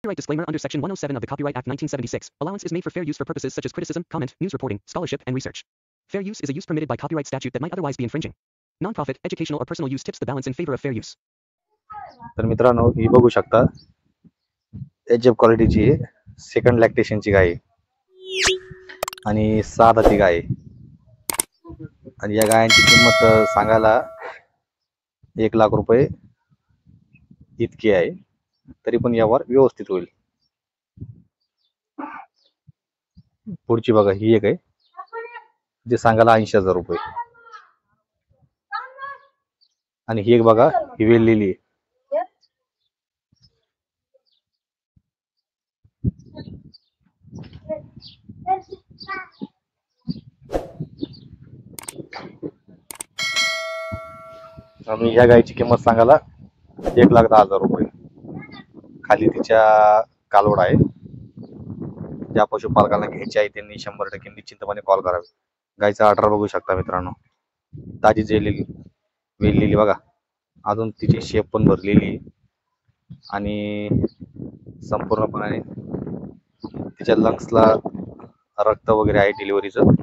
Copyright disclaimer under Section 107 of the Copyright Act 1976. Allowance is made for fair use for purposes such as criticism, comment, news reporting, scholarship, and research. Fair use is a use permitted by copyright statute that might otherwise be infringing. Non-profit, educational, or personal use tips the balance in favor of fair use. तर मित्रांनो, ही बघू शकता HF क्वालिटीची second लॅक्टेशनची गाय आणि 6 दाती गाय. आणि या गायांची किंमत सांगायला 1 लाख रुपये इतकी आहे. तरी पण यावर व्यवस्थित होईल. पुढची बघा, ही एक आहे जे सांगायला 80,000 रुपये. आणि ही एक बघा, ही वेललेली आहे. आणि ह्या गायची किंमत सांगायला 1,10,000 रुपये. खाली तिच्या कालवड आहे. ज्या पशुपालकांना घ्यायची आहे त्यांनी 100% निश्चिंतपणे कॉल करावे. गायचा ऑर्डर बघू शकता मित्रांनो, ताजी जेलेली वेललेली बघा. अजून तिची शेप पण भरलेली आणि संपूर्णपणे तिच्या लंग्सला रक्त वगैरे आहे. डिलिव्हरीचं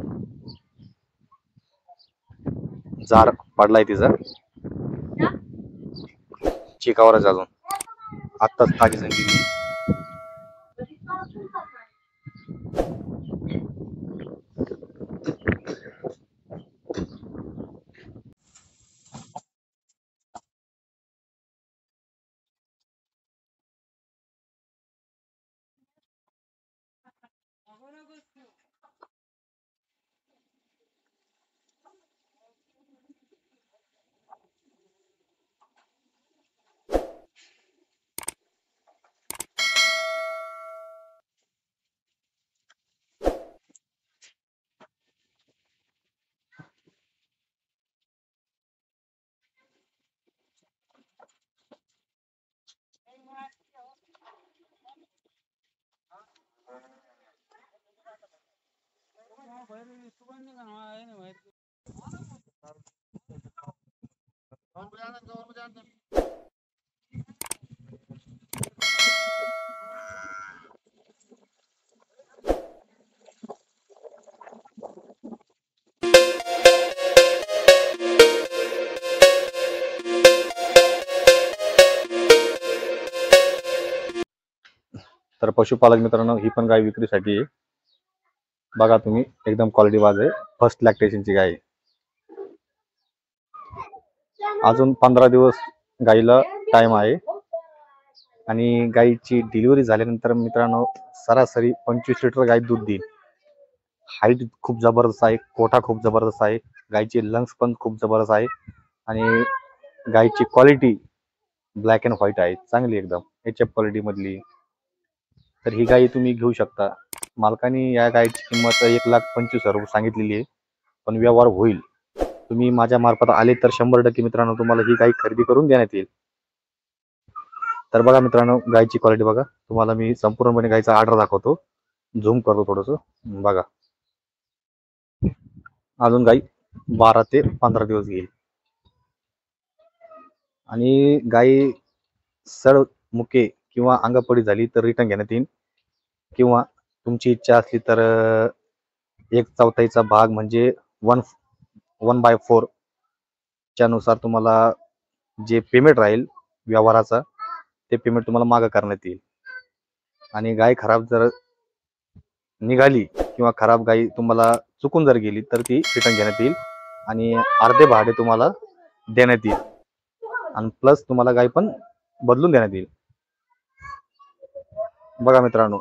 जार पडलाय तिचा चिकावरच अजून आत्ताच ताजी झालेली. तर पशुपालक मित्रांनो, ही पण गाय विक्रीसाठी आहे. बघा तुम्ही, एकदम क्वालिटी बाज आहे. फर्स्ट लॅक्टेशनची गाय आहे. अजून 15 दिवस गाईला टाइम आहे. आणि गाईची डिलिव्हरी झाल्यानंतर मित्रांनो सरासरी 25 लिटर गाय दूध देईल. हाईट खूप जबरदस्त आहे. कोठा खूप जबरदस्त आहे. गायची लंग्स पण खूप जबरदस्त आहे. आणि गायची क्वालिटी ब्लॅक अँड व्हाईट आहे, चांगली एकदम एचएफ क्वालिटी मधली. तर ही गाय तुम्ही घेऊ शकता. मालकाने या गायची किंमत 1,25,000 रुपये सांगितलेली आहे, पण व्यवहार होईल. तुम्ही माझ्या मार्फत आले तर 100% मित्रांनो तुम्हाला ही गाय खरेदी करून देण्यात येईल. तर बघा मित्रांनो, गायची क्वालिटी बघा. तुम्हाला मी संपूर्णपणे गायचा ऑर्डर दाखवतो. झूम करतो थोडस. बघा, अजून गाय 12 ते 15 दिवस घेईल. आणि गाय सड मुके किंवा अंगपडी झाली तर रिटर्न घेण्यात येईल. किंवा तुमची इच्छा असली तर 1/4 भाग म्हणजे 1/4 च्या नुसार तुम्हाला जे पेमेंट राहील व्यवहाराचा, ते पेमेंट तुम्हाला मागे करण्यात येईल. आणि गाय खराब जर निघाली किंवा खराब गाय तुम्हाला चुकून जर गेली तर ती रिटर्न घेण्यात येईल आणि अर्धे भाडे तुम्हाला देण्यात येईल. आणि प्लस तुम्हाला गाय पण बदलून देण्यात येईल. बघा मित्रांनो,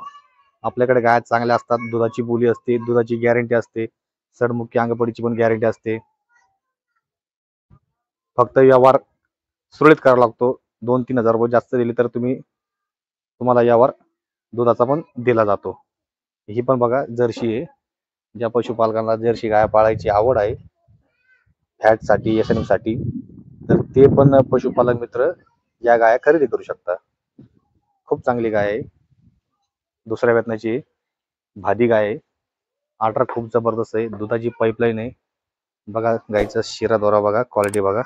आपल्याकडे गाय चांगल्या असतात. दुधाची बोली असते, दुधाची गॅरंटी असते, सडमुखी अंगपडीची पण गॅरंटी असते. फक्त व्यवहार सुरळीत करावा लागतो. 2-3 हजार रुपये जास्त दिले तर तुम्हाला यावर दुधाचा पण दिला जातो. ही पण बघा जर्सी आहे. ज्या पशुपालकांना जर्सी गाय पाळायची आवड आहे फॅटसाठी, एसएनएफ साठी, तर ते पण पशुपालक मित्र या गाया खरेदी करू शकता. खूप चांगली गाय आहे. दुसऱ्या वेतनाची भादी गाय आहे. ऑर्डर खूप जबरदस्त आहे. दुधाची पाईपलाईन आहे. बघा गायचा शिरा दोरा बघा, क्वालिटी बघा.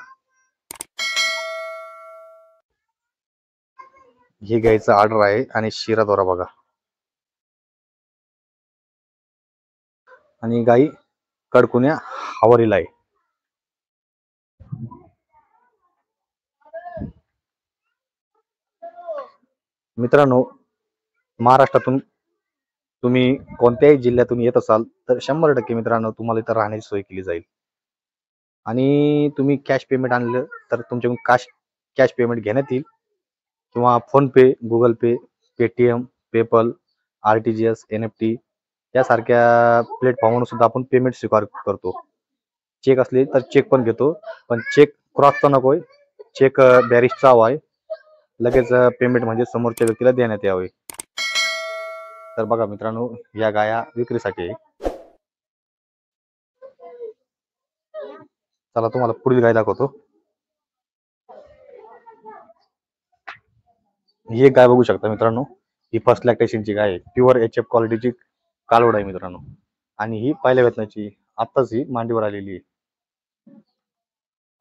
हे गाईचं ऑर्डर आहे आणि शिरा दोरा बघा. आणि गाई कडकुन्या हावरीला आहे. मित्रांनो, महाराष्ट्रातून तुम्ही कोणत्याही जिल्ह्यातून येत असाल तर 100% मित्रांनो तुम्हाला इथं राहण्याची सोय केली जाईल. आणि तुम्ही कॅश पेमेंट आणलं तर तुमच्याकडून कॅश पेमेंट घेण्यात येईल, किंवा फोन पे, गुगल पे, पेटीएम, पेपल, RTGS, NFT यासारख्या प्लॅटफॉर्मवर सुद्धा आपण पेमेंट स्वीकार करतो. चेक असले तर चेक पण घेतो, पण चेक क्रॉसचा नकोय, चेक बॅरिशचा हवा आहे. लगेच पेमेंट म्हणजे समोरच्या व्यक्तीला देण्यात यावे. तर बघा मित्रांनो, या गाया विक्रीसाठी आहे. चला तुम्हाला पुढील गाय दाखवतो. ही एक गाय बघू शकता मित्रांनो, ही फर्स्ट लॅक्टेशनची गाय आहे. प्युअर HF क्वालिटीची कालवड आहे मित्रांनो. आणि ही पहिल्या वेतनाची आत्ताच ही मांडीवर आलेली आहे.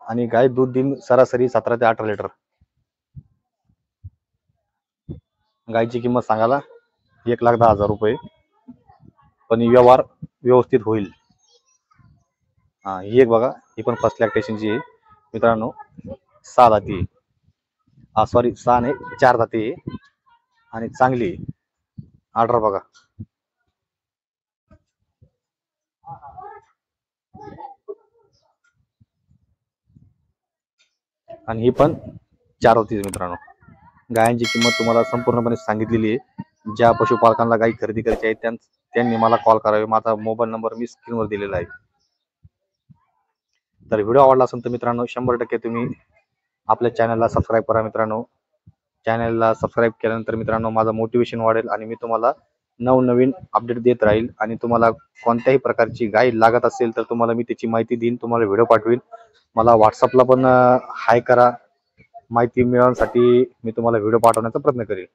आणि गाय दूध दिन सरासरी 17 ते 18 लिटर. गायची किंमत सांगायला 1,10,000 रुपये, पण व्यवहार व्यवस्थित होईल. ही एक बघा, ही पण फर्स्ट लॅक्टेशनची आहे मित्रांनो. 6 दाती, सॉरी 6 नाही 4 दाती आहे आणि चांगली ऑर्डर बघा. आणि ही पण 4 होती मित्रांनो. गायांची किंमत तुम्हाला संपूर्णपणे सांगितलेली आहे. ज्या पशुपालकांना गाई खरेदी करायची आहे त्यांनी मला कॉल करावे. माझा मोबाईल नंबर मी स्क्रीनवर दिलेला आहे. तर व्हिडिओ आवडला असेल तर मित्रांनो 100% तुम्ही आपल्या चॅनलला सबस्क्राईब करा मित्रांनो. चॅनलला सबस्क्राईब केल्यानंतर मित्रांनो माझं मोटिवेशन वाढेल आणि मी तुम्हाला नवनवीन अपडेट देत राहील. आणि तुम्हाला कोणत्याही प्रकारची गाय लागत असेल तर तुम्हाला मी त्याची माहिती देईन, तुम्हाला व्हिडिओ पाठवेल. मला व्हॉट्सअपला पण हाय करा. माहिती मिळवण्यासाठी मी तुम्हाला व्हिडिओ पाठवण्याचा प्रयत्न करेल.